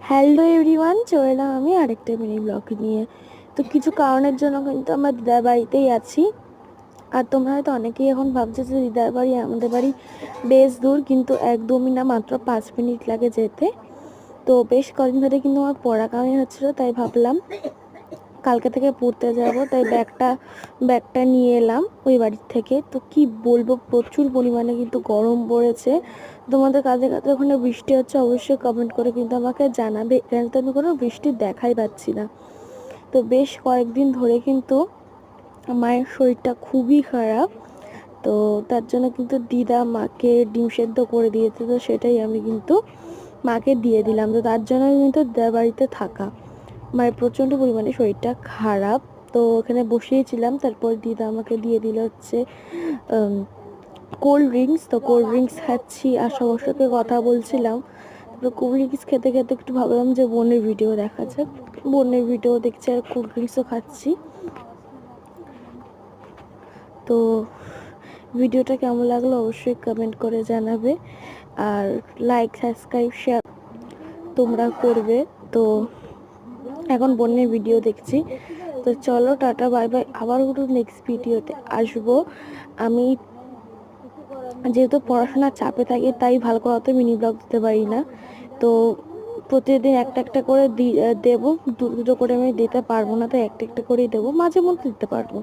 Hello everyone, চলে এলাম আমি আরেকটা মিনি ব্লগ নিয়ে। তো কিছু কারণের জন্য কিন্তু আমরা দিদার বাড়িতেই আছি। আর তোমরা হয়তো অনেকেই এখন ভাবছো যে দিদার বাড়ি আমাদের বাড়ি বেশ দূর, কিন্তু একদমই না, মাত্র 5 মিনিট লাগে যেতে। তো বেশ কদিন ধরে কিন্তু আমার পড়া কামাই হচ্ছিলো, তাই ভাবলাম কালকে থেকে পড়তে যাব, তাই ব্যাগটা নিয়ে এলাম ওই বাড়ির থেকে। তো কি বলবো, প্রচুর পরিমাণে কিন্তু গরম পড়েছে। তোমাদের কাছে কাছে ওখানে বৃষ্টি হচ্ছে অবশ্যই কমেন্ট করে কিন্তু আমাকে জানাবে। এখানে তো আমি কোনো বৃষ্টি দেখাই পাচ্ছি না। তো বেশ কয়েকদিন ধরে কিন্তু মায়ের শরীরটা খুবই খারাপ। তো তার জন্য কিন্তু দিদা মাকে ডিম সেদ্ধ করে দিয়েছে, তো সেটাই আমি কিন্তু মাকে দিয়ে দিলাম। তো তার জন্য কিন্তু দিদার বাড়িতে থাকা। মায়ের প্রচণ্ড পরিমাণে শরীরটা খারাপ। তো ওখানে বসিয়েছিলাম, তারপর দিদা আমাকে দিয়ে দিল হচ্ছে কোল্ড ড্রিঙ্কস। তো কোল্ড ড্রিঙ্কস খাচ্ছি আর সবার সাথে কথা বলছিলাম। তারপর কোল্ড ড্রিঙ্কস খেতে খেতে একটু ভাবলাম যে বোনের ভিডিও দেখা যাক। বোনের ভিডিও দেখছি আর কোল্ড ড্রিঙ্কসও খাচ্ছি। তো ভিডিওটা কেমন লাগলো অবশ্যই কমেন্ট করে জানাবে, আর লাইক সাবস্ক্রাইব শেয়ার তোমরা করবে। তো এখন বোনের ভিডিও দেখছি। তো চলো, টাটা বাই বাই, আবার নেক্সট ভিডিওতে আসবো। আমি যেহেতু পড়াশোনার চাপে থাকি, তাই ভালো করে অত মিনি ব্লগ দিতে পারি না। তো প্রতিদিন একটা একটা করে দেবো, দুটো করে আমি দিতে পারবো না, তাই একটা একটা করেই দেবো, মাঝে মধ্যে দিতে পারবো।